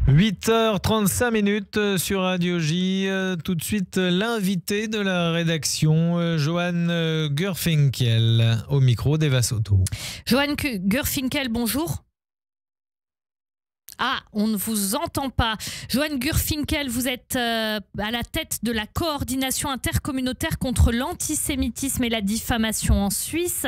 8h35 sur Radio J. Tout de suite, l'invité de la rédaction, Johan Gurfinkel, au micro d'Eva Soto. Johan Gurfinkel, bonjour. Ah, on ne vous entend pas. Johan Gurfinkel, vous êtes à la tête de la coordination intercommunautaire contre l'antisémitisme et la diffamation en Suisse.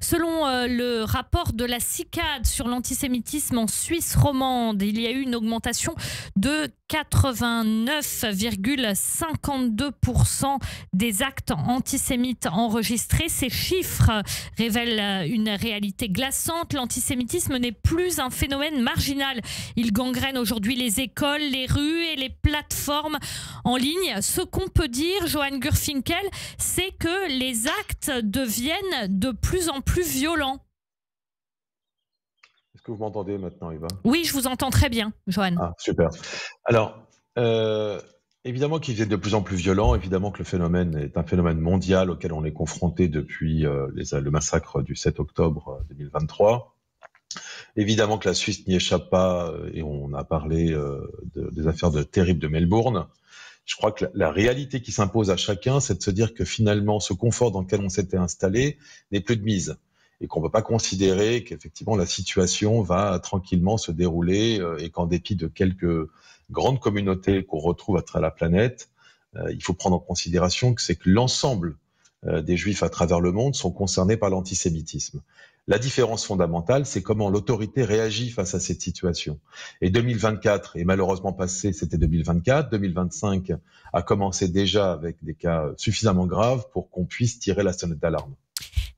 Selon le rapport de la CICAD sur l'antisémitisme en Suisse romande, il y a eu une augmentation de 89,52% des actes antisémites enregistrés. Ces chiffres révèlent une réalité glaçante. L'antisémitisme n'est plus un phénomène marginal. Il gangrène aujourd'hui les écoles, les rues et les plateformes en ligne. Ce qu'on peut dire, Johan Gurfinkel, c'est que les actes deviennent de plus en plus violents. Est-ce que vous m'entendez maintenant, Eva? Oui, je vous entends très bien, Johan. Ah, super. Alors, évidemment qu'il est de plus en plus violent, évidemment que le phénomène est un phénomène mondial auquel on est confronté depuis le massacre du 7 octobre 2023. Évidemment que la Suisse n'y échappe pas, et on a parlé des affaires terribles de Melbourne. Je crois que la réalité qui s'impose à chacun, c'est de se dire que finalement, ce confort dans lequel on s'était installé n'est plus de mise. Et qu'on ne peut pas considérer qu'effectivement la situation va tranquillement se dérouler et qu'en dépit de quelques grandes communautés qu'on retrouve à travers la planète, il faut prendre en considération que c'est que l'ensemble des Juifs à travers le monde sont concernés par l'antisémitisme. La différence fondamentale, c'est comment l'autorité réagit face à cette situation. Et 2024 est malheureusement passé, c'était 2024. 2025 a commencé déjà avec des cas suffisamment graves pour qu'on puisse tirer la sonnette d'alarme.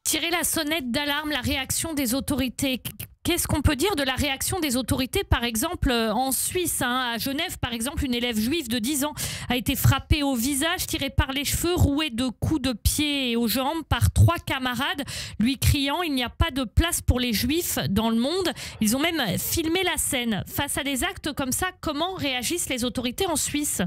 Tirer la sonnette d'alarme, la réaction des autorités. Qu'est-ce qu'on peut dire de la réaction des autorités, par exemple, en Suisse, à Genève, par exemple, une élève juive de 10 ans a été frappée au visage, tirée par les cheveux, rouée de coups de pied et aux jambes par 3 camarades, lui criant « Il n'y a pas de place pour les juifs dans le monde ». Ils ont même filmé la scène. Face à des actes comme ça, comment réagissent les autorités en Suisse ?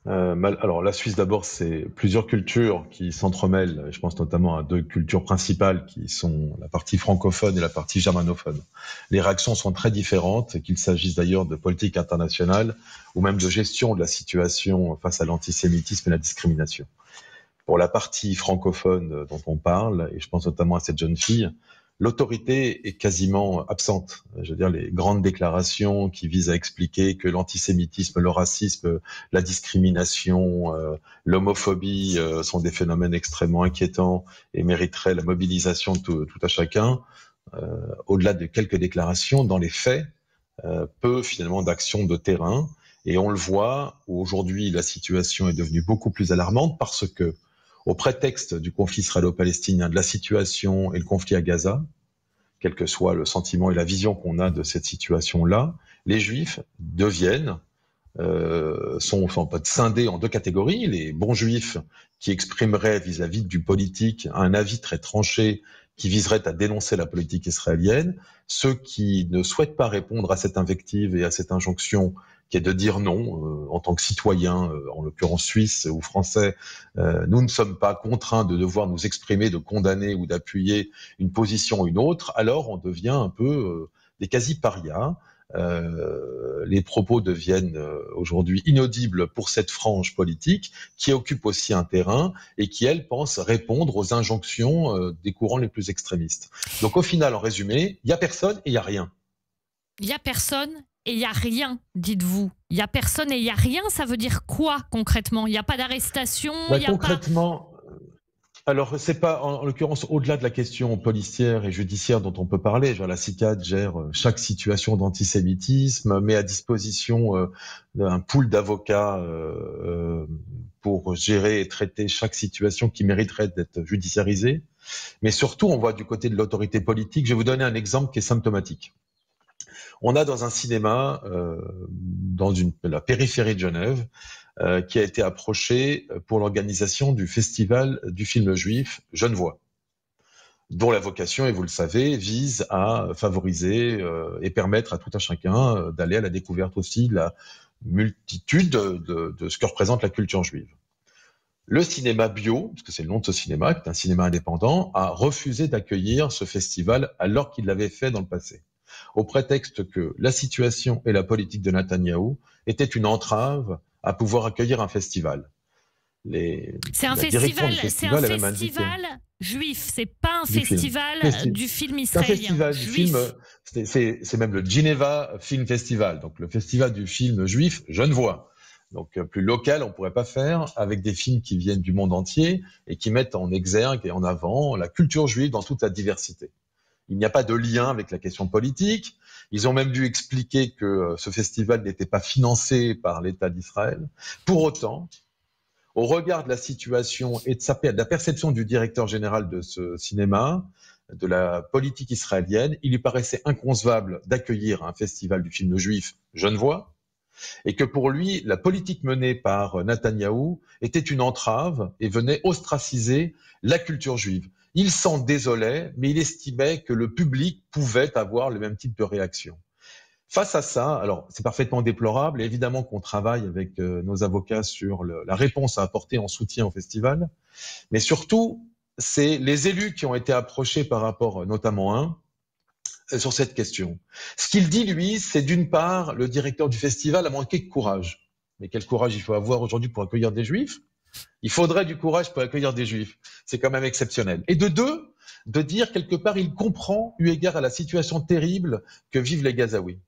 Alors la Suisse d'abord, c'est plusieurs cultures qui s'entremêlent. Je pense notamment à 2 cultures principales qui sont la partie francophone et la partie germanophone. Les réactions sont très différentes, qu'il s'agisse d'ailleurs de politique internationale ou même de gestion de la situation face à l'antisémitisme et la discrimination. Pour la partie francophone dont on parle, et je pense notamment à cette jeune fille, l'autorité est quasiment absente. Je veux dire, les grandes déclarations qui visent à expliquer que l'antisémitisme, le racisme, la discrimination, l'homophobie sont des phénomènes extrêmement inquiétants et mériteraient la mobilisation de tout à chacun, au-delà de quelques déclarations, dans les faits, peu finalement d'actions de terrain. Et on le voit, aujourd'hui, la situation est devenue beaucoup plus alarmante parce que, au prétexte du conflit israélo-palestinien, de la situation et le conflit à Gaza, quel que soit le sentiment et la vision qu'on a de cette situation-là, les Juifs sont scindés en 2 catégories. Les bons Juifs qui exprimeraient vis-à-vis du politique un avis très tranché qui viserait à dénoncer la politique israélienne, ceux qui ne souhaitent pas répondre à cette invective et à cette injonction qui est de dire non, en tant que citoyen, en l'occurrence suisse ou français, nous ne sommes pas contraints de devoir nous exprimer, de condamner ou d'appuyer une position ou une autre, alors on devient un peu des quasi-parias. Les propos deviennent aujourd'hui inaudibles pour cette frange politique qui occupe aussi un terrain et qui, elle, pense répondre aux injonctions des courants les plus extrémistes. Donc au final, en résumé, il n'y a personne et il n'y a rien. Il n'y a personne et il n'y a rien, dites-vous. Il n'y a personne et il n'y a rien, ça veut dire quoi concrètement? Il n'y a pas d'arrestation, concrètement, alors c'est pas, en l'occurrence, au-delà de la question policière et judiciaire dont on peut parler, genre la CICAD gère chaque situation d'antisémitisme, met à disposition un pool d'avocats pour gérer et traiter chaque situation qui mériterait d'être judiciarisée. Mais surtout, on voit du côté de l'autorité politique, je vais vous donner un exemple qui est symptomatique. On a dans un cinéma, dans la périphérie de Genève, qui a été approché pour l'organisation du festival du film juif Genevois, dont la vocation, et vous le savez, vise à favoriser et permettre à tout un chacun d'aller à la découverte aussi de la multitude de ce que représente la culture juive. Le cinéma bio, parce que c'est le nom de ce cinéma, qui est un cinéma indépendant, a refusé d'accueillir ce festival alors qu'il l'avait fait dans le passé. au prétexte que la situation et la politique de Netanyahou étaient une entrave à pouvoir accueillir un festival. C'est un festival juif, c'est pas un festival du film israélien. C'est un festival du film, c'est même le Geneva Film Festival, donc le festival du film juif genevois. Donc plus local, on pourrait pas faire, avec des films qui viennent du monde entier et qui mettent en exergue et en avant la culture juive dans toute sa diversité. Il n'y a pas de lien avec la question politique. Ils ont même dû expliquer que ce festival n'était pas financé par l'État d'Israël. Pour autant, au regard de la situation et de la perception du directeur général de ce cinéma, de la politique israélienne, il lui paraissait inconcevable d'accueillir un festival du film juif genevois, et que pour lui, la politique menée par Netanyahou était une entrave et venait ostraciser la culture juive. Il s'en désolait, mais il estimait que le public pouvait avoir le même type de réaction. Face à ça, alors c'est parfaitement déplorable, et évidemment qu'on travaille avec nos avocats sur la réponse à apporter en soutien au festival, mais surtout, c'est les élus qui ont été approchés par rapport notamment sur cette question. Ce qu'il dit, lui, c'est d'une part, le directeur du festival a manqué de courage. Mais quel courage il faut avoir aujourd'hui pour accueillir des juifs? Il faudrait du courage pour accueillir des juifs. C'est quand même exceptionnel. Et de deux, de dire quelque part, il comprend, eu égard à la situation terrible que vivent les Gazaouis.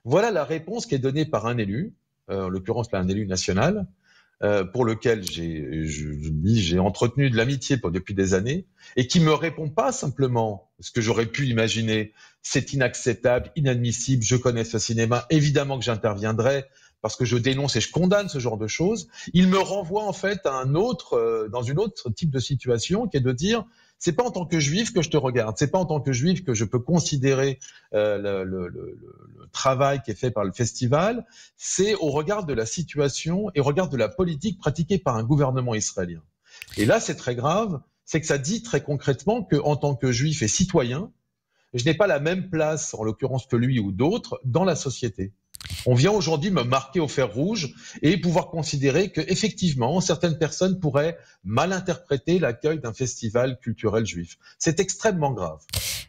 Voilà la réponse qui est donnée par un élu, en l'occurrence là un élu national, pour lequel j'ai entretenu de l'amitié depuis des années, et qui me répond pas simplement ce que j'aurais pu imaginer, c'est inacceptable, inadmissible, je connais ce cinéma, évidemment que j'interviendrai, parce que je dénonce et je condamne ce genre de choses. Il me renvoie en fait à dans une autre type de situation, qui est de dire, c'est pas en tant que juif que je te regarde, c'est pas en tant que juif que je peux considérer le travail qui est fait par le festival, c'est au regard de la situation et au regard de la politique pratiquée par un gouvernement israélien. Et là, c'est très grave, c'est que ça dit très concrètement qu'en tant que juif et citoyen, je n'ai pas la même place, en l'occurrence que lui ou d'autres, dans la société. On vient aujourd'hui me marquer au fer rouge et pouvoir considérer qu'effectivement, certaines personnes pourraient mal interpréter l'accueil d'un festival culturel juif. C'est extrêmement grave.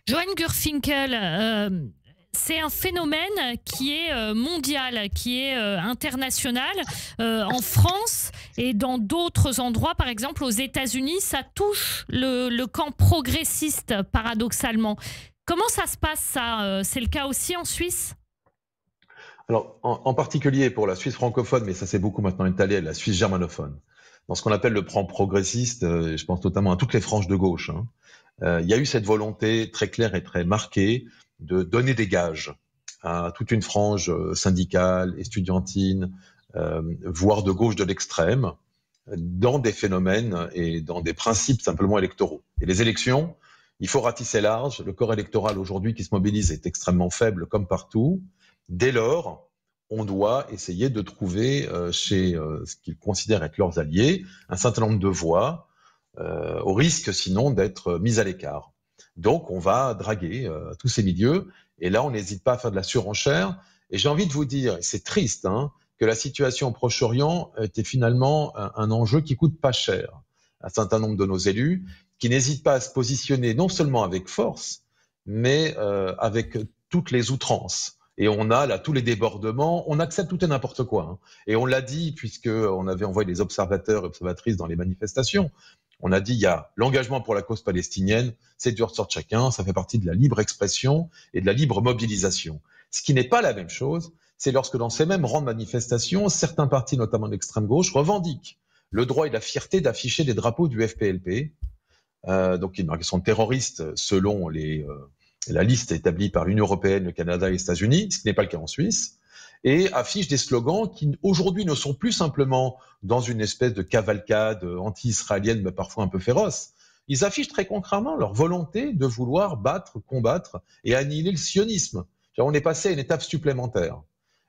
Johan Gurfinkel, c'est un phénomène qui est mondial, qui est international. En France et dans d'autres endroits, par exemple aux États-Unis, ça touche le camp progressiste, paradoxalement. Comment ça se passe, ça? C'est le cas aussi en Suisse? Alors, en particulier pour la Suisse francophone, mais ça s'est beaucoup maintenant étalé à la Suisse germanophone. Dans ce qu'on appelle le camp progressiste, je pense notamment à toutes les franges de gauche, il y a eu cette volonté très claire et très marquée de donner des gages à toute une frange syndicale, estudiantine, voire de gauche de l'extrême, dans des phénomènes et dans des principes simplement électoraux. Et les élections, il faut ratisser large. Le corps électoral aujourd'hui qui se mobilise est extrêmement faible comme partout. Dès lors, on doit essayer de trouver chez ce qu'ils considèrent être leurs alliés un certain nombre de voix, au risque sinon d'être mis à l'écart. Donc on va draguer tous ces milieux, et là on n'hésite pas à faire de la surenchère. Et j'ai envie de vous dire, et c'est triste, que la situation au Proche-Orient était finalement un enjeu qui coûte pas cher. Un certain nombre de nos élus qui n'hésitent pas à se positionner non seulement avec force, mais avec toutes les outrances. Et on a là tous les débordements, on accepte tout et n'importe quoi. Et on l'a dit, puisqu'on avait envoyé des observateurs et observatrices dans les manifestations, on a dit il y a l'engagement pour la cause palestinienne, c'est du ressort de chacun, ça fait partie de la libre expression et de la libre mobilisation. Ce qui n'est pas la même chose, c'est lorsque dans ces mêmes rangs de manifestations, certains partis, notamment d'extrême gauche, revendiquent le droit et la fierté d'afficher des drapeaux du FPLP, donc qui sont terroristes selon la liste établie par l'Union européenne, le Canada et les États-Unis, ce qui n'est pas le cas en Suisse, et affichent des slogans qui aujourd'hui ne sont plus simplement dans une espèce de cavalcade anti-israélienne, mais parfois un peu féroce. Ils affichent très concrètement leur volonté de vouloir battre, combattre et annihiler le sionisme. On est passé à une étape supplémentaire.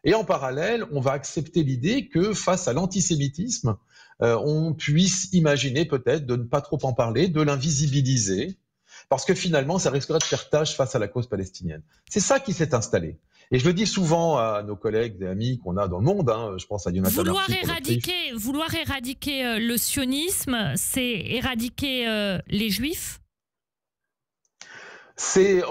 Et en parallèle, on va accepter l'idée que face à l'antisémitisme, on puisse imaginer peut-être de ne pas trop en parler, de l'invisibiliser, parce que finalement, ça risquerait de faire tâche face à la cause palestinienne. C'est ça qui s'est installé. Et je le dis souvent à nos collègues et amis qu'on a dans le monde, je pense à Jonathan Murphy. Vouloir éradiquer le sionisme, c'est éradiquer les juifs? C'est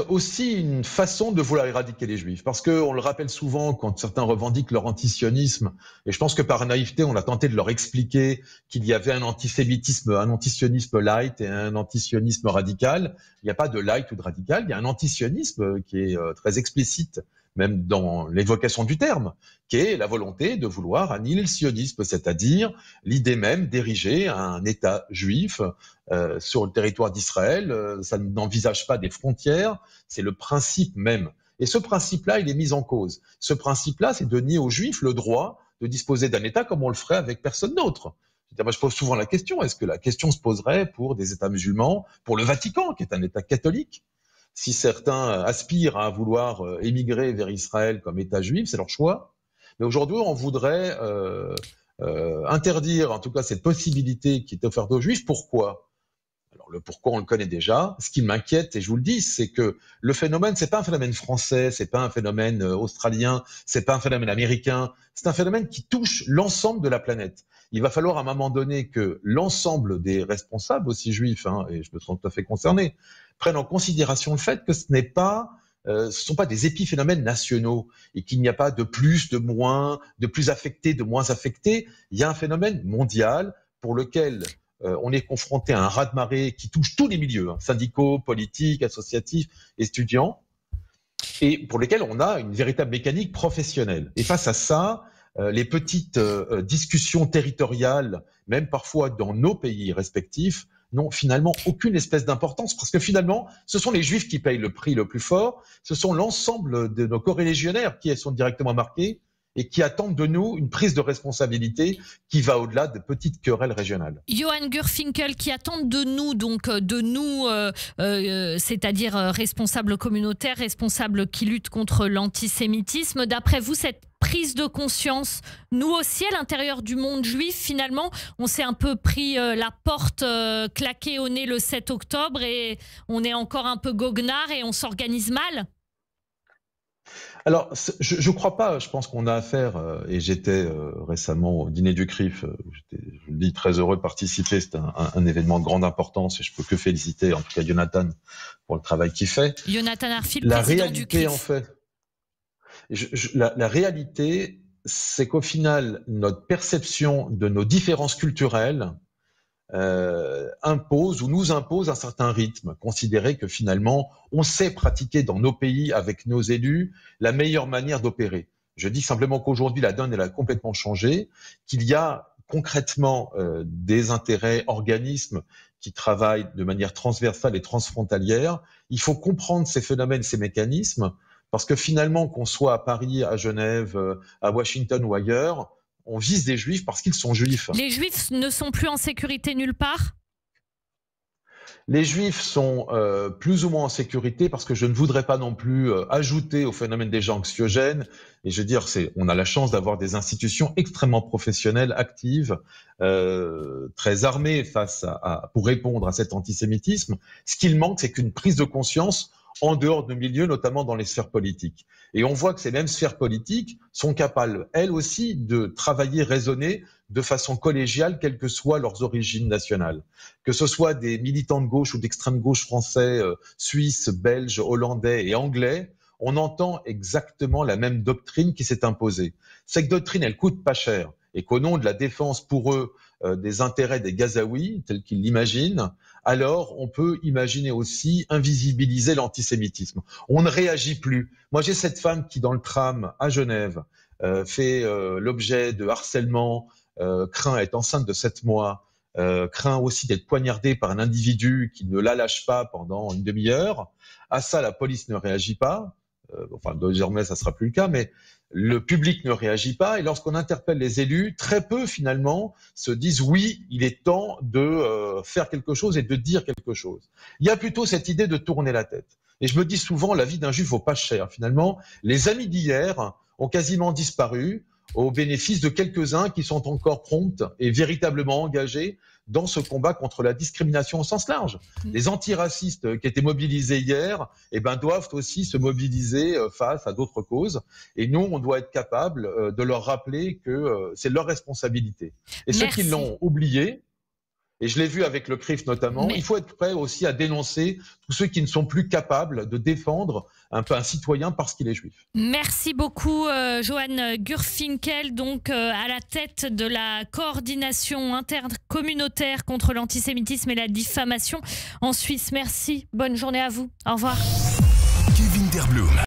aussi une façon de vouloir éradiquer les Juifs, parce qu'on le rappelle souvent quand certains revendiquent leur antisionisme, et je pense que par naïveté, on a tenté de leur expliquer qu'il y avait un antisémitisme, un antisionisme light et un antisionisme radical. Il n'y a pas de light ou de radical, il y a un antisionisme qui est très explicite, même dans l'évocation du terme, qui est la volonté de vouloir annihiler le sionisme, c'est-à-dire l'idée même d'ériger un État juif sur le territoire d'Israël. Ça n'envisage pas des frontières, c'est le principe même. Et ce principe-là, il est mis en cause. Ce principe-là, c'est de nier aux Juifs le droit de disposer d'un État comme on le ferait avec personne d'autre. Moi, je pose souvent la question, est-ce que la question se poserait pour des États musulmans, pour le Vatican, qui est un État catholique? Si certains aspirent à vouloir émigrer vers Israël comme État juif, c'est leur choix. Mais aujourd'hui, on voudrait interdire, en tout cas, cette possibilité qui est offerte aux Juifs. Pourquoi? Alors, le pourquoi, on le connaît déjà. Ce qui m'inquiète, et je vous le dis, c'est que le phénomène, c'est pas un phénomène français, c'est pas un phénomène australien, c'est pas un phénomène américain. C'est un phénomène qui touche l'ensemble de la planète. Il va falloir à un moment donné que l'ensemble des responsables, aussi juifs, et je me sens tout à fait concerné, prennent en considération le fait que ce sont pas des épiphénomènes nationaux et qu'il n'y a pas de plus, de moins, de plus affectés, de moins affectés. Il y a un phénomène mondial pour lequel on est confronté à un raz-de-marée qui touche tous les milieux, syndicaux, politiques, associatifs, étudiants, et pour lesquels on a une véritable mécanique professionnelle. Et face à ça, les petites discussions territoriales, même parfois dans nos pays respectifs, n'ont finalement aucune espèce d'importance, parce que finalement, ce sont les Juifs qui payent le prix le plus fort, ce sont l'ensemble de nos corélégionnaires qui sont directement marqués et qui attendent de nous une prise de responsabilité qui va au-delà de petites querelles régionales. Johan Gurfinkel, qui attendent de nous, c'est-à-dire responsables communautaires, responsables qui luttent contre l'antisémitisme. D'après vous, cette prise de conscience, nous aussi à l'intérieur du monde juif, finalement, on s'est un peu pris la porte claquée au nez le 7 octobre et on est encore un peu goguenard et on s'organise mal? Alors, je ne crois pas. Je pense qu'on a affaire, et j'étais récemment au dîner du CRIF, j'étais, je vous le dis, très heureux de participer. C'est un événement de grande importance et je peux que féliciter, en tout cas, Jonathan pour le travail qu'il fait. Jonathan Arfil, la président réalité, du CRIF. En fait, la réalité, c'est qu'au final, notre perception de nos différences culturelles impose ou nous impose un certain rythme, considérer que finalement on sait pratiquer dans nos pays avec nos élus la meilleure manière d'opérer. Je dis simplement qu'aujourd'hui la donne elle a complètement changé, qu'il y a concrètement des intérêts, organismes qui travaillent de manière transversale et transfrontalière. Il faut comprendre ces phénomènes, ces mécanismes, parce que finalement qu'on soit à Paris, à Genève, à Washington ou ailleurs, on vise des Juifs parce qu'ils sont Juifs. Les Juifs ne sont plus en sécurité nulle part? Les Juifs sont plus ou moins en sécurité parce que je ne voudrais pas non plus ajouter au phénomène des gens anxiogènes. Et je veux dire, on a la chance d'avoir des institutions extrêmement professionnelles, actives, très armées pour répondre à cet antisémitisme. Ce qu'il manque, c'est qu'une prise de conscience en dehors de milieux, notamment dans les sphères politiques. Et on voit que ces mêmes sphères politiques sont capables, elles aussi, de travailler, raisonner de façon collégiale, quelles que soient leurs origines nationales. Que ce soit des militants de gauche ou d'extrême gauche français, suisses, belges, hollandais et anglais, on entend exactement la même doctrine qui s'est imposée. Cette doctrine, elle coûte pas cher. Et qu'au nom de la défense pour eux des intérêts des Gazaouis, tels qu'ils l'imaginent, alors on peut imaginer aussi invisibiliser l'antisémitisme. On ne réagit plus. Moi, j'ai cette femme qui, dans le tram à Genève, fait l'objet de harcèlement, craint être enceinte de 7 mois, craint aussi d'être poignardée par un individu qui ne la lâche pas pendant une demi-heure. À ça, la police ne réagit pas. Enfin, désormais, ça sera plus le cas, mais le public ne réagit pas. Et lorsqu'on interpelle les élus, très peu, finalement, se disent oui, il est temps de faire quelque chose et de dire quelque chose. Il y a plutôt cette idée de tourner la tête. Et je me dis souvent, la vie d'un juif vaut pas cher. Finalement, les amis d'hier ont quasiment disparu au bénéfice de quelques-uns qui sont encore prompts et véritablement engagés dans ce combat contre la discrimination au sens large. Les antiracistes qui étaient mobilisés hier doivent aussi se mobiliser face à d'autres causes. Et nous, on doit être capable de leur rappeler que c'est leur responsabilité. Et ceux qui l'ont oublié, et je l'ai vu avec le CRIF notamment, il faut être prêt aussi à dénoncer tous ceux qui ne sont plus capables de défendre un citoyen parce qu'il est juif. Merci beaucoup, Johan Gurfinkel, donc à la tête de la coordination intercommunautaire contre l'antisémitisme et la diffamation en Suisse. Merci, bonne journée à vous. Au revoir. Kevin Terblum.